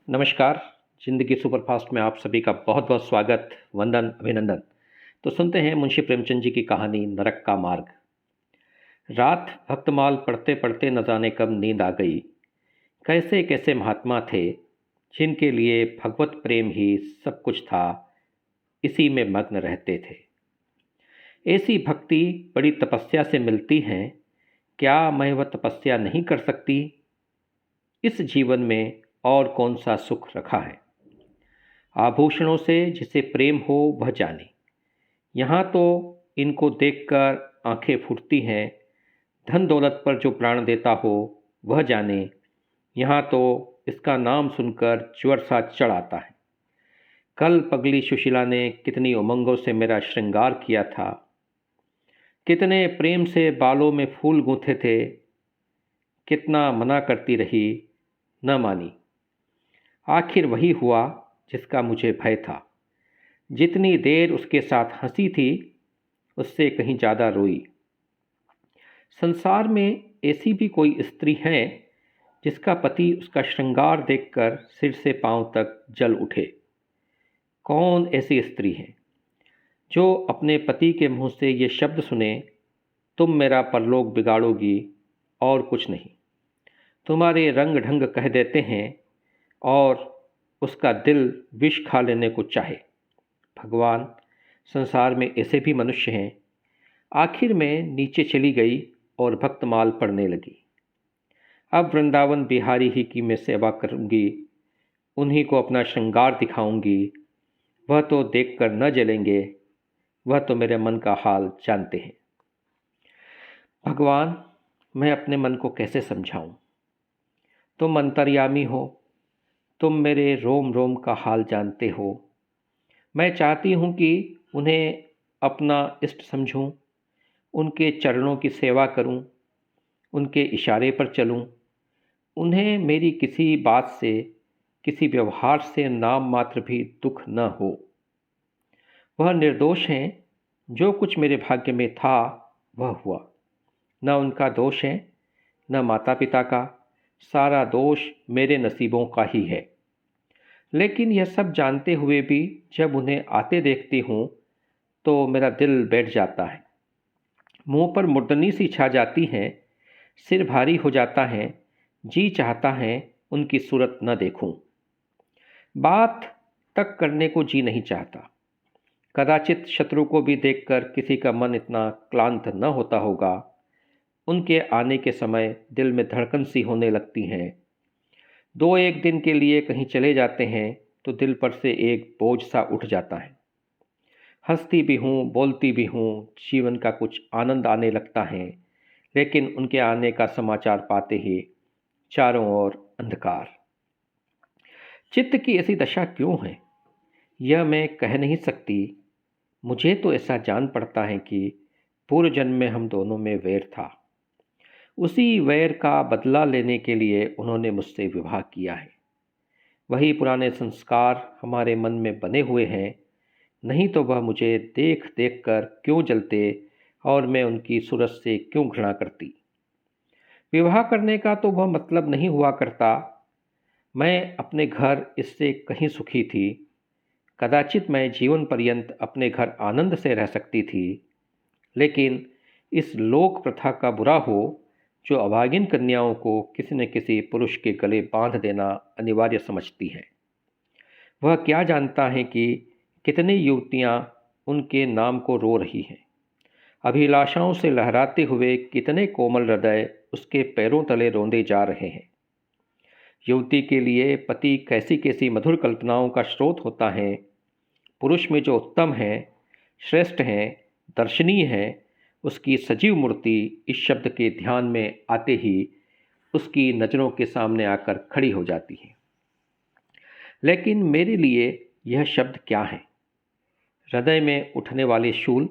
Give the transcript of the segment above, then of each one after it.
नमस्कार। ज़िंदगी सुपरफास्ट में आप सभी का बहुत बहुत स्वागत, वंदन, अभिनंदन। तो सुनते हैं मुंशी प्रेमचंद जी की कहानी नरक का मार्ग। रात भक्तमाल पढ़ते पढ़ते न जाने कब नींद आ गई। कैसे कैसे महात्मा थे जिनके लिए भगवत प्रेम ही सब कुछ था, इसी में मग्न रहते थे। ऐसी भक्ति बड़ी तपस्या से मिलती है, क्या मैं वह तपस्या नहीं कर सकती? इस जीवन में और कौन सा सुख रखा है? आभूषणों से जिसे प्रेम हो वह जाने। यहाँ तो इनको देखकर आंखें फूटती हैं। धन दौलत पर जो प्राण देता हो वह जाने। यहाँ तो इसका नाम सुनकर ज्वर सा चढ़ आता है। कल पगली सुशीला ने कितनी उमंगों से मेरा श्रृंगार किया था, कितने प्रेम से बालों में फूल गूंथे थे, कितना मना करती रही, न मानी। आखिर वही हुआ जिसका मुझे भय था। जितनी देर उसके साथ हंसी थी, उससे कहीं ज़्यादा रोई। संसार में ऐसी भी कोई स्त्री है जिसका पति उसका श्रृंगार देखकर सिर से पांव तक जल उठे? कौन ऐसी स्त्री है जो अपने पति के मुंह से ये शब्द सुने, तुम मेरा परलोक बिगाड़ोगी और कुछ नहीं, तुम्हारे रंग ढंग कह देते हैं, और उसका दिल विष खा लेने को चाहे। भगवान, संसार में ऐसे भी मनुष्य हैं। आखिर में नीचे चली गई और भक्तमाल पढ़ने लगी। अब वृंदावन बिहारी ही की मैं सेवा करूंगी, उन्हीं को अपना श्रृंगार दिखाऊंगी। वह तो देखकर न जलेंगे, वह तो मेरे मन का हाल जानते हैं। भगवान, मैं अपने मन को कैसे समझाऊं? तुम अंतर्यामी हो, तुम मेरे रोम रोम का हाल जानते हो। मैं चाहती हूँ कि उन्हें अपना इष्ट समझूं, उनके चरणों की सेवा करूं, उनके इशारे पर चलूं। उन्हें मेरी किसी बात से, किसी व्यवहार से नाम मात्र भी दुख न हो। वह निर्दोष हैं। जो कुछ मेरे भाग्य में था वह हुआ। न उनका दोष है, न माता पिता का। सारा दोष मेरे नसीबों का ही है। लेकिन यह सब जानते हुए भी जब उन्हें आते देखती हूँ तो मेरा दिल बैठ जाता है। मुंह पर मुर्दनी सी छा जाती है, सिर भारी हो जाता है। जी चाहता है उनकी सूरत न देखूं। बात तक करने को जी नहीं चाहता। कदाचित शत्रु को भी देखकर किसी का मन इतना क्लांत न होता होगा। उनके आने के समय दिल में धड़कन सी होने लगती है। 2-1 दिन के लिए कहीं चले जाते हैं तो दिल पर से एक बोझ सा उठ जाता है। हंसती भी हूँ, बोलती भी हूँ, जीवन का कुछ आनंद आने लगता है। लेकिन उनके आने का समाचार पाते ही चारों ओर अंधकार। चित्त की ऐसी दशा क्यों है, यह मैं कह नहीं सकती। मुझे तो ऐसा जान पड़ता है कि पूर्व जन्म में हम दोनों में वैर था। उसी वैर का बदला लेने के लिए उन्होंने मुझसे विवाह किया है। वही पुराने संस्कार हमारे मन में बने हुए हैं, नहीं तो वह मुझे देख देख कर क्यों जलते और मैं उनकी सूरत से क्यों घृणा करती। विवाह करने का तो वह मतलब नहीं हुआ करता। मैं अपने घर इससे कहीं सुखी थी। कदाचित मैं जीवन पर्यंत अपने घर आनंद से रह सकती थी। लेकिन इस लोक प्रथा का बुरा हो जो अभागिन कन्याओं को किसी न किसी पुरुष के गले बांध देना अनिवार्य समझती है। वह क्या जानता है कि कितनी युवतियां उनके नाम को रो रही हैं। अभिलाषाओं से लहराते हुए कितने कोमल हृदय उसके पैरों तले रोंदे जा रहे हैं। युवती के लिए पति कैसी कैसी मधुर कल्पनाओं का स्रोत होता है। पुरुष में जो उत्तम है, श्रेष्ठ है, दर्शनीय है, उसकी सजीव मूर्ति इस शब्द के ध्यान में आते ही उसकी नज़रों के सामने आकर खड़ी हो जाती है। लेकिन मेरे लिए यह शब्द क्या है? हृदय में उठने वाले शूल,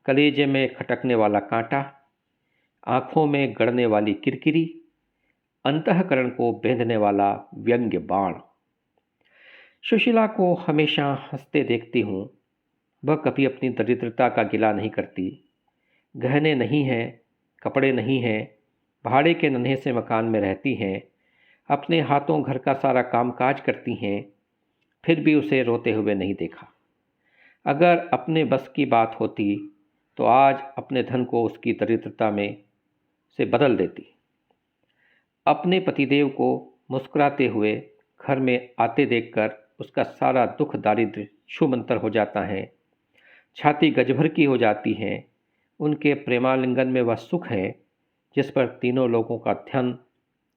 कलेजे में खटकने वाला कांटा, आँखों में गड़ने वाली किरकिरी, अंतःकरण को बेंधने वाला व्यंग्य बाण। सुशीला को हमेशा हंसते देखती हूँ। वह कभी अपनी दरिद्रता का गिला नहीं करती। गहने नहीं हैं, कपड़े नहीं हैं, भाड़े के नन्हे से मकान में रहती हैं। अपने हाथों घर का सारा कामकाज करती हैं, फिर भी उसे रोते हुए नहीं देखा। अगर अपने बस की बात होती तो आज अपने धन को उसकी दरिद्रता में से बदल देती। अपने पतिदेव को मुस्कुराते हुए घर में आते देखकर उसका सारा दुख दारिद्र्य छूमंतर हो जाता है, छाती गजभर की हो जाती है। उनके प्रेमालिंगन में वह सुख है जिस पर तीनों लोगों का ध्यान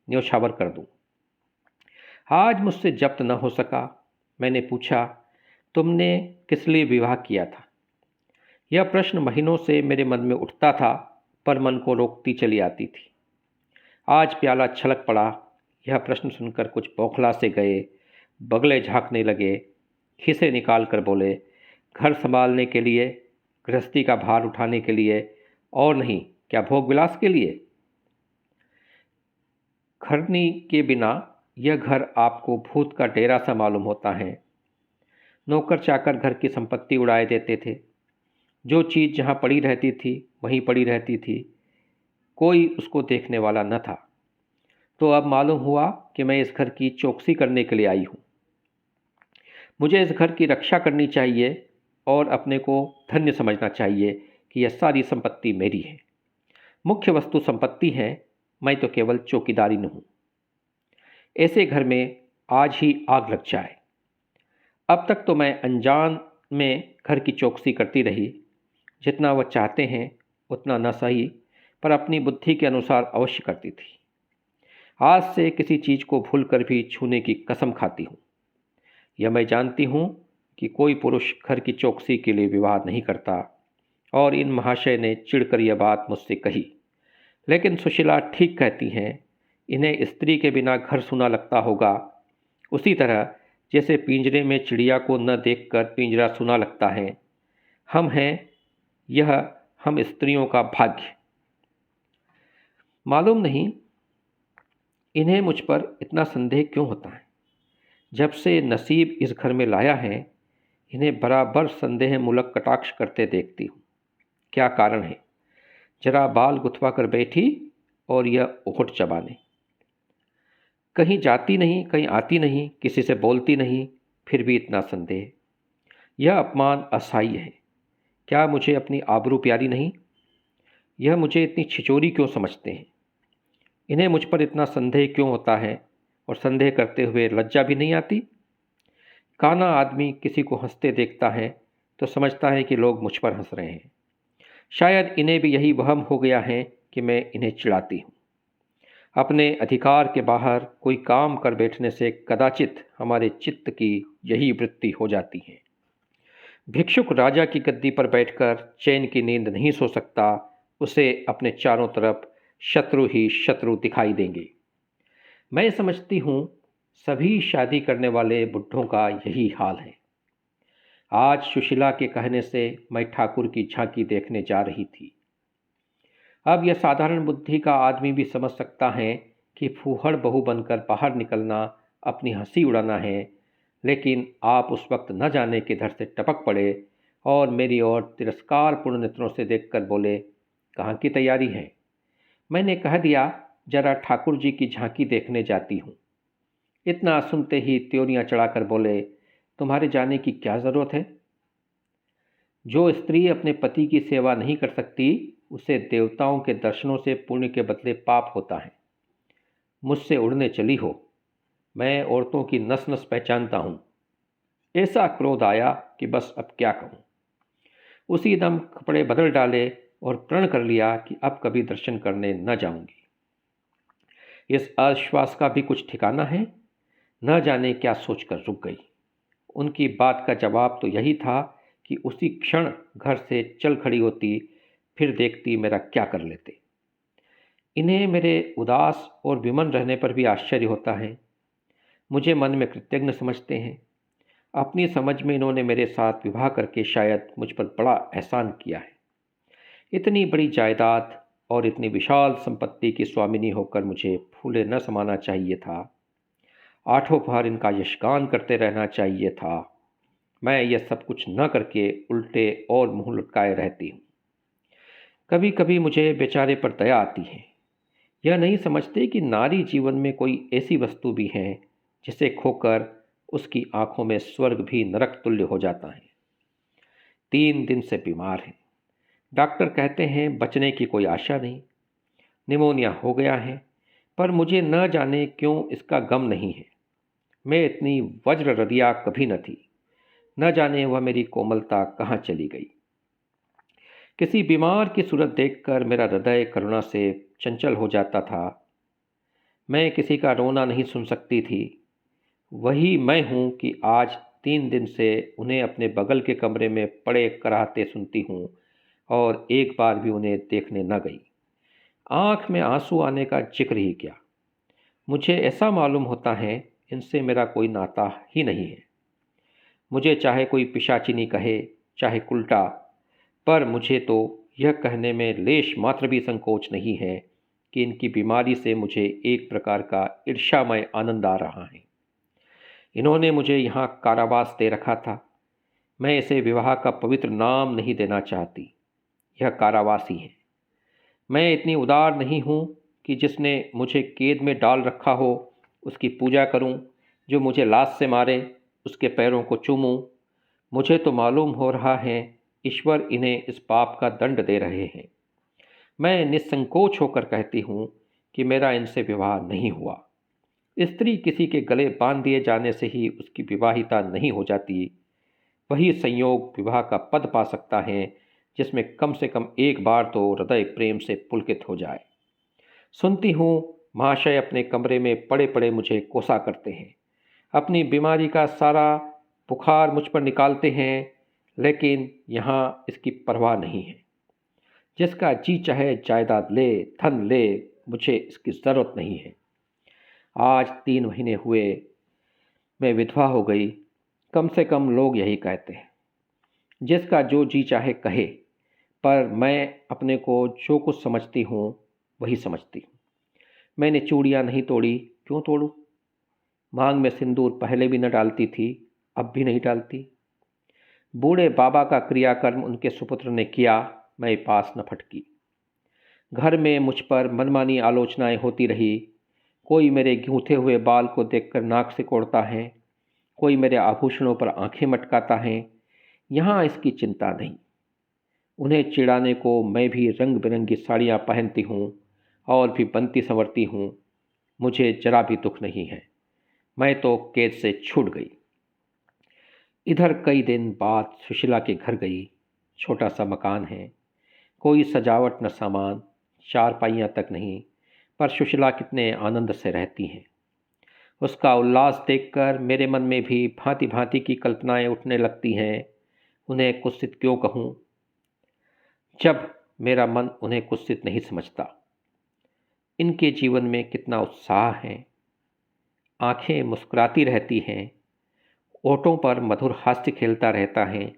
न्योछावर कर दूं। आज मुझसे जब्त न हो सका। मैंने पूछा, तुमने किस लिए विवाह किया था? यह प्रश्न महीनों से मेरे मन में उठता था, पर मन को रोकती चली आती थी। आज प्याला छलक पड़ा। यह प्रश्न सुनकर कुछ बौखला से गए, बगले झांकने लगे, खिसे निकाल कर बोले, घर संभालने के लिए, गृहस्थी का भार उठाने के लिए, और नहीं क्या भोग विलास के लिए? खरनी के बिना यह घर आपको भूत का डेरा सा मालूम होता है। नौकर चाकर घर की संपत्ति उड़ाए देते थे। जो चीज़ जहाँ पड़ी रहती थी वहीं पड़ी रहती थी, कोई उसको देखने वाला न था। तो अब मालूम हुआ कि मैं इस घर की चौकसी करने के लिए आई हूँ। मुझे इस घर की रक्षा करनी चाहिए और अपने को धन्य समझना चाहिए कि यह सारी संपत्ति मेरी है। मुख्य वस्तु संपत्ति है, मैं तो केवल चौकीदारी न हूँ। ऐसे घर में आज ही आग लग जाए। अब तक तो मैं अनजान में घर की चौकसी करती रही। जितना वह चाहते हैं उतना न सही, पर अपनी बुद्धि के अनुसार अवश्य करती थी। आज से किसी चीज़ को भूलकर भी छूने की कसम खाती हूँ। यह मैं जानती हूँ कि कोई पुरुष घर की चौकसी के लिए विवाह नहीं करता, और इन महाशय ने चिढ़कर यह बात मुझसे कही। लेकिन सुशीला ठीक कहती हैं, इन्हें स्त्री के बिना घर सूना लगता होगा, उसी तरह जैसे पिंजरे में चिड़िया को न देखकर पिंजरा सूना लगता है। हम हैं यह हम स्त्रियों का भाग्य। मालूम नहीं इन्हें मुझ पर इतना संदेह क्यों होता है। जब से नसीब इस घर में लाया है, इन्हें बराबर संदेह मूलक कटाक्ष करते देखती हूँ। क्या कारण है? जरा बाल गुथवा कर बैठी और यह ओहट चबाने। कहीं जाती नहीं, कहीं आती नहीं, किसी से बोलती नहीं, फिर भी इतना संदेह। यह अपमान असह्य है। क्या मुझे अपनी आबरू प्यारी नहीं? यह मुझे इतनी छिचोरी क्यों समझते हैं? इन्हें मुझ पर इतना संदेह क्यों होता है, और संदेह करते हुए लज्जा भी नहीं आती? काना आदमी किसी को हंसते देखता है तो समझता है कि लोग मुझ पर हंस रहे हैं। शायद इन्हें भी यही वहम हो गया है कि मैं इन्हें चिढ़ाती हूँ। अपने अधिकार के बाहर कोई काम कर बैठने से कदाचित हमारे चित्त की यही वृत्ति हो जाती है। भिक्षुक राजा की गद्दी पर बैठकर चैन की नींद नहीं सो सकता, उसे अपने चारों तरफ शत्रु ही शत्रु दिखाई देंगे। मैं समझती हूँ सभी शादी करने वाले बुढ़ों का यही हाल है। आज सुशीला के कहने से मैं ठाकुर की झांकी देखने जा रही थी। अब यह साधारण बुद्धि का आदमी भी समझ सकता है कि फूहड़ बहू बनकर बाहर निकलना अपनी हंसी उड़ाना है, लेकिन आप उस वक्त न जाने किधर से टपक पड़े और मेरी ओर तिरस्कारपूर्ण नेत्रों से देखकर बोले, कहाँ की तैयारी है? मैंने कह दिया, जरा ठाकुर जी की झांकी देखने जाती हूँ। इतना सुनते ही त्योरियां चढ़ाकर बोले, तुम्हारे जाने की क्या ज़रूरत है? जो स्त्री अपने पति की सेवा नहीं कर सकती, उसे देवताओं के दर्शनों से पुण्य के बदले पाप होता है। मुझसे उड़ने चली हो। मैं औरतों की नस नस पहचानता हूँ। ऐसा क्रोध आया कि बस अब क्या कहूँ। उसी दम कपड़े बदल डाले और प्रण कर लिया कि अब कभी दर्शन करने न जाऊंगी। इस आश्वास का भी कुछ ठिकाना है? न जाने क्या सोचकर रुक गई। उनकी बात का जवाब तो यही था कि उसी क्षण घर से चल खड़ी होती, फिर देखती मेरा क्या कर लेते। इन्हें मेरे उदास और विमन रहने पर भी आश्चर्य होता है। मुझे मन में कृतज्ञ समझते हैं। अपनी समझ में इन्होंने मेरे साथ विवाह करके शायद मुझ पर बड़ा एहसान किया है। इतनी बड़ी जायदाद और इतनी विशाल संपत्ति की स्वामिनी होकर मुझे फूले न समाना चाहिए था। आठों पहर इनका यशगान करते रहना चाहिए था। मैं यह सब कुछ न करके उल्टे और मुंह लटकाए रहती हूँ। कभी कभी मुझे बेचारे पर दया आती है। यह नहीं समझते कि नारी जीवन में कोई ऐसी वस्तु भी है जिसे खोकर उसकी आंखों में स्वर्ग भी नरक तुल्य हो जाता है। 3 दिन से बीमार है। डॉक्टर कहते हैं बचने की कोई आशा नहीं, निमोनिया हो गया है, पर मुझे न जाने क्यों इसका गम नहीं है। मैं इतनी वज्र हृदया कभी न थी, न जाने वह मेरी कोमलता कहाँ चली गई। किसी बीमार की सूरत देखकर मेरा हृदय करुणा से चंचल हो जाता था। मैं किसी का रोना नहीं सुन सकती थी। वही मैं हूँ कि आज 3 दिन से उन्हें अपने बगल के कमरे में पड़े कराहते सुनती हूँ और एक बार भी उन्हें देखने न गई। आँख में आंसू आने का जिक्र ही क्या। मुझे ऐसा मालूम होता है इनसे मेरा कोई नाता ही नहीं है। मुझे चाहे कोई पिशाचिनी कहे, चाहे उल्टा, पर मुझे तो यह कहने में लेश मात्र भी संकोच नहीं है कि इनकी बीमारी से मुझे एक प्रकार का ईर्ष्यामय आनंद आ रहा है। इन्होंने मुझे यहाँ कारावास दे रखा था। मैं इसे विवाह का पवित्र नाम नहीं देना चाहती, यह कारावास ही है। मैं इतनी उदार नहीं हूँ कि जिसने मुझे कैद में डाल रखा हो उसकी पूजा करूँ, जो मुझे लात से मारे उसके पैरों को चूमूं। मुझे तो मालूम हो रहा है ईश्वर इन्हें इस पाप का दंड दे रहे हैं। मैं निसंकोच होकर कहती हूँ कि मेरा इनसे विवाह नहीं हुआ। स्त्री किसी के गले बांध दिए जाने से ही उसकी विवाहिता नहीं हो जाती। वही संयोग विवाह का पद पा सकता है जिसमें कम से कम एक बार तो हृदय प्रेम से पुलकित हो जाए। सुनती हूँ महाशय अपने कमरे में पड़े पड़े मुझे कोसा करते हैं, अपनी बीमारी का सारा बुखार मुझ पर निकालते हैं, लेकिन यहाँ इसकी परवाह नहीं है। जिसका जी चाहे जायदाद ले, धन ले, मुझे इसकी ज़रूरत नहीं है। आज 3 महीने हुए मैं विधवा हो गई। कम से कम लोग यही कहते हैं। जिसका जो जी चाहे कहे, पर मैं अपने को जो कुछ समझती हूँ वही समझती हूँ। मैंने चूड़ियाँ नहीं तोड़ी, क्यों तोड़ूं? मांग में सिंदूर पहले भी न डालती थी, अब भी नहीं डालती। बूढ़े बाबा का क्रियाकर्म उनके सुपुत्र ने किया, मैं पास न फटकी। घर में मुझ पर मनमानी आलोचनाएं होती रही। कोई मेरे गूंथे हुए बाल को देखकर नाक सिकोड़ता है, कोई मेरे आभूषणों पर आंखें मटकाता है। यहाँ इसकी चिंता नहीं। उन्हें चिढ़ाने को मैं भी रंग बिरंगी साड़ियाँ पहनती हूँ और भी बनती संवरती हूँ। मुझे जरा भी दुख नहीं है। मैं तो कैद से छूट गई। इधर कई दिन बाद सुशीला के घर गई। छोटा सा मकान है, कोई सजावट न सामान, चारपाइयाँ तक नहीं, पर सुशीला कितने आनंद से रहती हैं। उसका उल्लास देखकर मेरे मन में भी भांति भांति की कल्पनाएं उठने लगती हैं। उन्हें कुत्सित क्यों कहूँ, जब मेरा मन उन्हें कुत्सित नहीं समझता। इनके जीवन में कितना उत्साह है। आंखें मुस्कुराती रहती हैं, ओठों पर मधुर हास्य खेलता रहता है,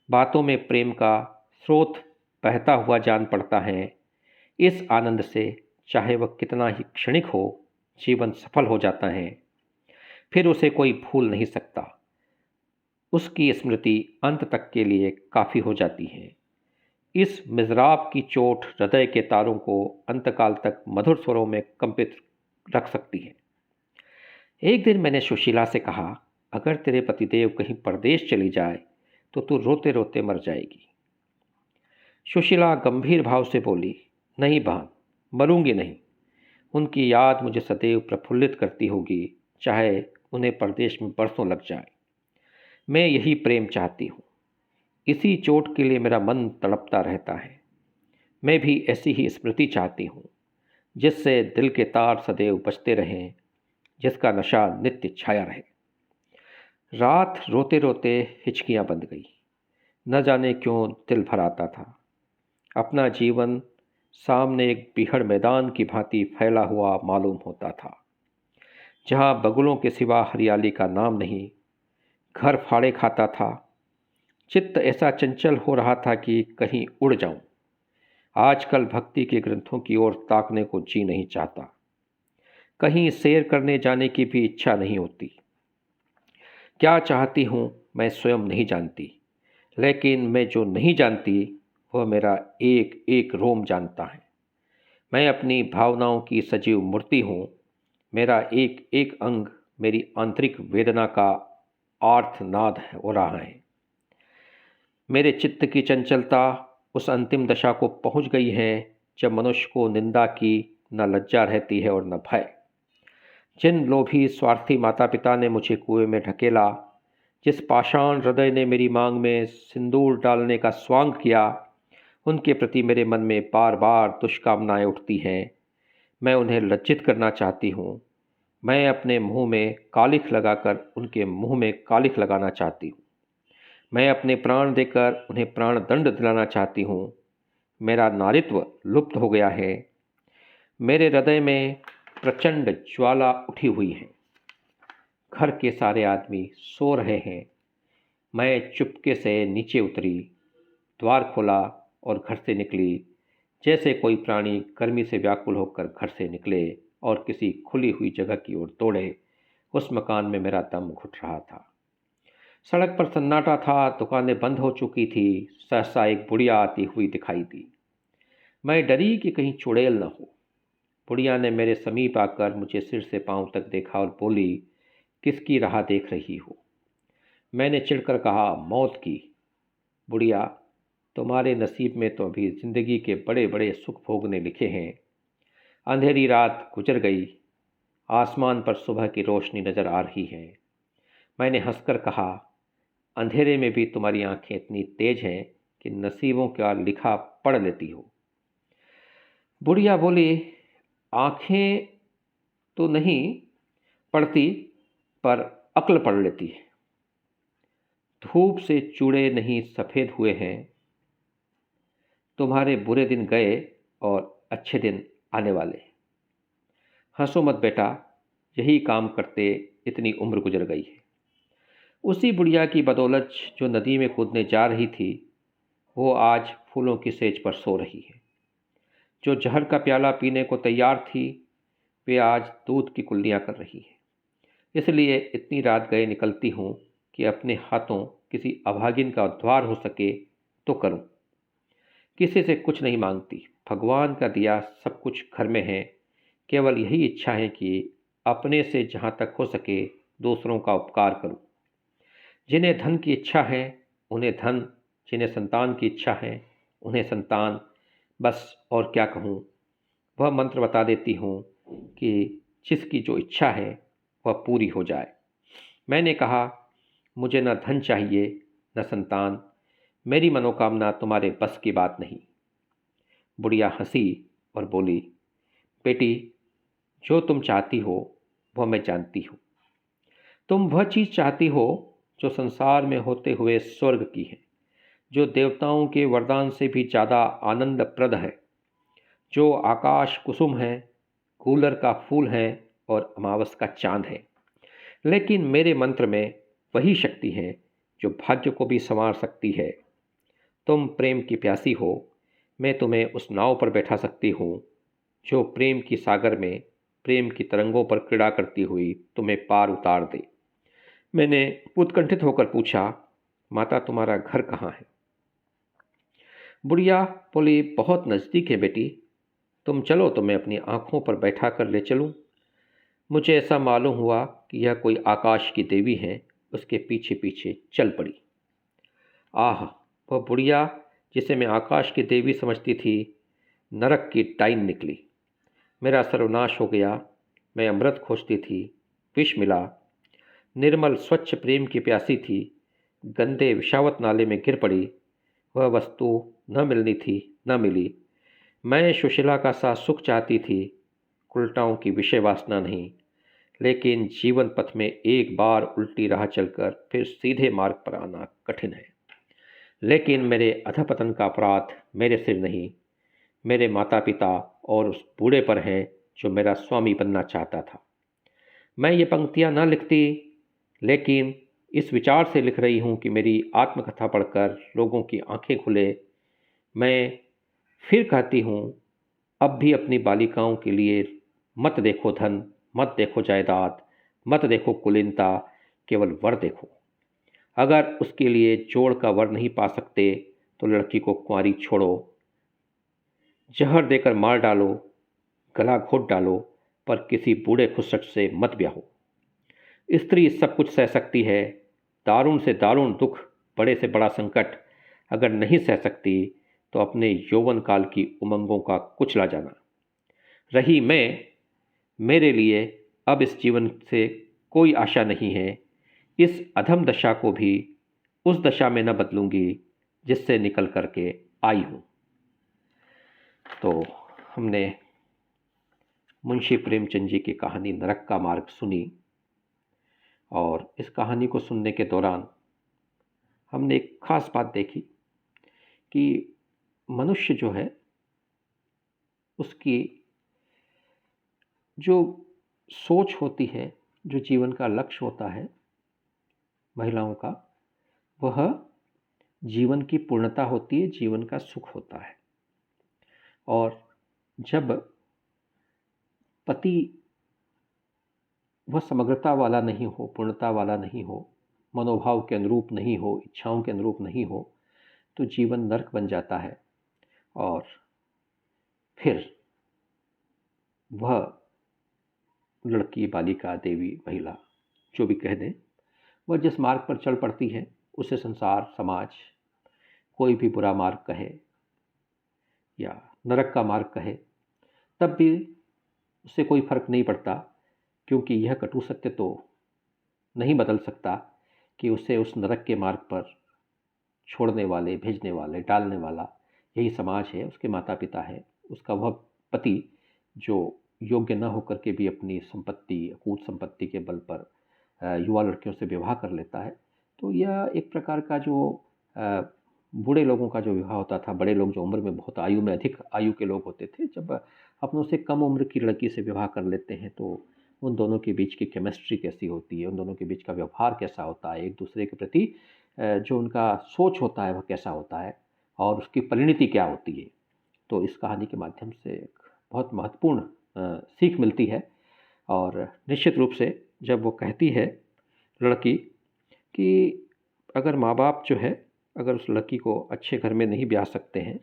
बातों में प्रेम का स्रोत बहता हुआ जान पड़ता है। इस आनंद से चाहे वह कितना ही क्षणिक हो, जीवन सफल हो जाता है। फिर उसे कोई भूल नहीं सकता। उसकी स्मृति अंत तक के लिए काफ़ी हो जाती है। इस मिज़राब की चोट हृदय के तारों को अंतकाल तक मधुर स्वरों में कंपित रख सकती है। एक दिन मैंने सुशीला से कहा, अगर तेरे पतिदेव कहीं परदेश चली जाए तो तू रोते रोते मर जाएगी। सुशीला गंभीर भाव से बोली, नहीं बहन, मरूंगी नहीं। उनकी याद मुझे सदैव प्रफुल्लित करती होगी, चाहे उन्हें परदेश में बरसों लग जाए। मैं यही प्रेम चाहती हूँ। इसी चोट के लिए मेरा मन तड़पता रहता है। मैं भी ऐसी ही स्मृति चाहती हूँ, जिससे दिल के तार सदैव बजते रहें, जिसका नशा नित्य छाया रहे। रात रोते रोते हिचकियाँ बंध गई। न जाने क्यों दिल भर आता था। अपना जीवन सामने एक बिहड़ मैदान की भांति फैला हुआ मालूम होता था, जहाँ बगुलों के सिवा हरियाली का नाम नहीं। घर फाड़े खाता था। चित्त ऐसा चंचल हो रहा था कि कहीं उड़ जाऊं। आजकल भक्ति के ग्रंथों की ओर ताकने को जी नहीं चाहता। कहीं सैर करने जाने की भी इच्छा नहीं होती। क्या चाहती हूँ मैं स्वयं नहीं जानती, लेकिन मैं जो नहीं जानती वह मेरा एक एक रोम जानता है। मैं अपनी भावनाओं की सजीव मूर्ति हूँ। मेरा एक एक अंग मेरी आंतरिक वेदना का आर्तनाद हो रहा है। मेरे चित्त की चंचलता उस अंतिम दशा को पहुँच गई है जब मनुष्य को निंदा की न लज्जा रहती है और न भय। जिन लोभी स्वार्थी माता पिता ने मुझे कुएं में ढकेला, जिस पाषाण हृदय ने मेरी मांग में सिंदूर डालने का स्वांग किया, उनके प्रति मेरे मन में बार बार दुष्कामनाएं उठती हैं। मैं उन्हें लज्जित करना चाहती हूँ। मैं अपने मुंह में कालिख लगाकर उनके मुंह में कालिख लगाना चाहती हूँ। मैं अपने प्राण देकर उन्हें प्राण दंड दिलाना चाहती हूँ। मेरा नारित्व लुप्त हो गया है। मेरे हृदय में प्रचंड ज्वाला उठी हुई है। घर के सारे आदमी सो रहे हैं। मैं चुपके से नीचे उतरी, द्वार खोला और घर से निकली, जैसे कोई प्राणी गर्मी से व्याकुल होकर घर से निकले और किसी खुली हुई जगह की ओर दौड़े। उस मकान में मेरा दम घुट रहा था। सड़क पर सन्नाटा था, दुकानें बंद हो चुकी थी। सहसा एक बुढ़िया आती हुई दिखाई दी। मैं डरी कि कहीं चुड़ैल न हो। बुढ़िया ने मेरे समीप आकर मुझे सिर से पांव तक देखा और बोली, किसकी राह देख रही हो? मैंने चिढ़कर कहा, मौत की। बुढ़िया, तुम्हारे नसीब में तो अभी जिंदगी के बड़े बड़े सुख भोगने लिखे हैं। अंधेरी रात गुजर गई, आसमान पर सुबह की रोशनी नजर आ रही है। मैंने हंसकर कहा, अंधेरे में भी तुम्हारी आंखें इतनी तेज हैं कि नसीबों का लिखा पढ़ लेती हो। बुढ़िया बोली, आंखें तो नहीं पढ़ती पर अक्ल पढ़ लेती है। धूप से चूड़े नहीं सफ़ेद हुए हैं। तुम्हारे बुरे दिन गए और अच्छे दिन आने वाले। हंसो मत बेटा, यही काम करते इतनी उम्र गुजर गई है। उसी बुढ़िया की बदौलत जो नदी में कूदने जा रही थी, वो आज फूलों की सेज पर सो रही है। जो जहर का प्याला पीने को तैयार थी, वे आज दूध की कुल्लियाँ कर रही है। इसलिए इतनी रात गए निकलती हूँ कि अपने हाथों किसी अभागिन का उद्धार हो सके तो करूँ। किसी से कुछ नहीं मांगती। भगवान का दिया सब कुछ घर में है। केवल यही इच्छा है कि अपने से जहाँ तक हो सके दूसरों का उपकार करूँ। जिन्हें धन की इच्छा है उन्हें धन, जिन्हें संतान की इच्छा है उन्हें संतान। बस और क्या कहूँ। वह मंत्र बता देती हूँ कि जिसकी जो इच्छा है वह पूरी हो जाए। मैंने कहा, मुझे न धन चाहिए न संतान। मेरी मनोकामना तुम्हारे बस की बात नहीं। बुढ़िया हंसी और बोली, बेटी, जो तुम चाहती हो वह मैं जानती हूँ। तुम वह चीज़ चाहती हो जो संसार में होते हुए स्वर्ग की है, जो देवताओं के वरदान से भी ज़्यादा आनंदप्रद है, जो आकाश कुसुम है, कूलर का फूल है और अमावस का चांद है। लेकिन मेरे मंत्र में वही शक्ति है जो भाग्य को भी संवार सकती है। तुम प्रेम की प्यासी हो, मैं तुम्हें उस नाव पर बैठा सकती हूँ जो प्रेम की सागर में प्रेम की तरंगों पर क्रीड़ा करती हुई तुम्हें पार उतार दे। मैंने उत्कंठित होकर पूछा, माता तुम्हारा घर कहाँ है? बुढ़िया बोली, बहुत नज़दीक है बेटी। तुम चलो तो मैं अपनी आँखों पर बैठा कर ले चलूँ। मुझे ऐसा मालूम हुआ कि यह कोई आकाश की देवी है। उसके पीछे पीछे चल पड़ी। आह, वह बुढ़िया जिसे मैं आकाश की देवी समझती थी, नरक की डाइन निकली। मेरा सर्वनाश हो गया। मैं अमृत खोजती थी, विष मिला। निर्मल स्वच्छ प्रेम की प्यासी थी, गंदे विषावत नाले में गिर पड़ी। वह वस्तु न मिलनी थी, न मिली। मैं सुशीला का सा सुख चाहती थी, उल्टाओं की विषय वासना नहीं। लेकिन जीवन पथ में एक बार उल्टी राह चलकर फिर सीधे मार्ग पर आना कठिन है। लेकिन मेरे अधपतन का अपराध मेरे सिर नहीं, मेरे माता पिता और उस बूढ़े पर है जो मेरा स्वामी बनना चाहता था। मैं ये पंक्तियाँ न लिखती, लेकिन इस विचार से लिख रही हूँ कि मेरी आत्मकथा पढ़कर लोगों की आंखें खुले। मैं फिर कहती हूँ, अब भी अपनी बालिकाओं के लिए मत देखो धन, मत देखो जायदाद, मत देखो कुलीनता, केवल वर देखो। अगर उसके लिए जोड़ का वर नहीं पा सकते तो लड़की को कुंवारी छोड़ो, जहर देकर मार डालो, गला घोट डालो, पर किसी बूढ़े खुसट से मत ब्याहो। स्त्री सब कुछ सह सकती है, दारुण से दारुण दुख, बड़े से बड़ा संकट अगर नहीं सह सकती तो अपने यौवन काल की उमंगों का कुचला जाना। रही मैं, मेरे लिए अब इस जीवन से कोई आशा नहीं है। इस अधम दशा को भी उस दशा में न बदलूंगी जिससे निकल करके आई हूँ। तो हमने मुंशी प्रेमचंद जी की कहानी नरक का मार्ग सुनी, और इस कहानी को सुनने के दौरान हमने एक खास बात देखी कि मनुष्य जो है उसकी जो सोच होती है, जो जीवन का लक्ष्य होता है महिलाओं का, वह जीवन की पूर्णता होती है, जीवन का सुख होता है। और जब पति वह समग्रता वाला नहीं हो, पूर्णता वाला नहीं हो, मनोभाव के अनुरूप नहीं हो, इच्छाओं के अनुरूप नहीं हो, तो जीवन नरक बन जाता है। और फिर वह लड़की, बालिका, देवी, महिला, जो भी कह दें, वह जिस मार्ग पर चल पड़ती है उसे संसार, समाज कोई भी बुरा मार्ग कहे या नरक का मार्ग कहे, तब भी उससे कोई फर्क नहीं पड़ता, क्योंकि यह कटु सत्य तो नहीं बदल सकता कि उसे उस नरक के मार्ग पर छोड़ने वाले, भेजने वाले, डालने वाला यही समाज है, उसके माता पिता है, उसका वह पति जो योग्य न होकर के भी अपनी संपत्ति, अकूत संपत्ति के बल पर युवा लड़कियों से विवाह कर लेता है। तो यह एक प्रकार का जो बूढ़े लोगों का जो विवाह होता था, बड़े लोग जो उम्र में बहुत आयु में अधिक आयु के लोग होते थे, जब अपनों से कम उम्र की लड़की से विवाह कर लेते हैं तो उन दोनों के बीच की केमिस्ट्री कैसी होती है, उन दोनों के बीच का व्यवहार कैसा होता है, एक दूसरे के प्रति जो उनका सोच होता है वह कैसा होता है, और उसकी परिणति क्या होती है। तो इस कहानी के माध्यम से एक बहुत महत्वपूर्ण सीख मिलती है। और निश्चित रूप से जब वो कहती है लड़की कि अगर माँ बाप जो है, अगर उस लड़की को अच्छे घर में नहीं ब्याह सकते हैं,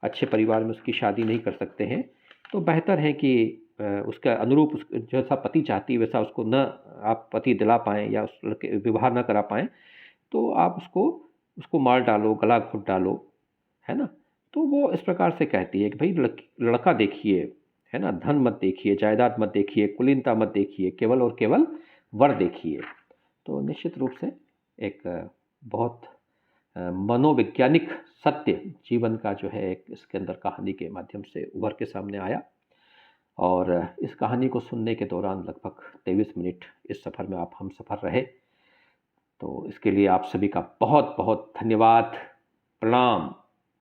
अच्छे परिवार में उसकी शादी नहीं कर सकते हैं, तो बेहतर है कि उसका अनुरूप जैसा पति चाहती है वैसा उसको न आप पति दिला पाएँ या उस लड़के विवाह न करा पाएँ, तो आप उसको मार डालो, गला घोंट डालो, है ना। तो वो इस प्रकार से कहती है कि भाई लड़का देखिए, है ना, धन मत देखिए, जायदाद मत देखिए, कुलीनता मत देखिए, केवल और केवल वर देखिए। तो निश्चित रूप से एक बहुत मनोवैज्ञानिक सत्य जीवन का जो है एक इसके अंदर कहानी के माध्यम से उभर के सामने आया। और इस कहानी को सुनने के दौरान लगभग 23 मिनट इस सफ़र में आप हम सफ़र रहे। तो इसके लिए आप सभी का बहुत बहुत धन्यवाद। प्रणाम।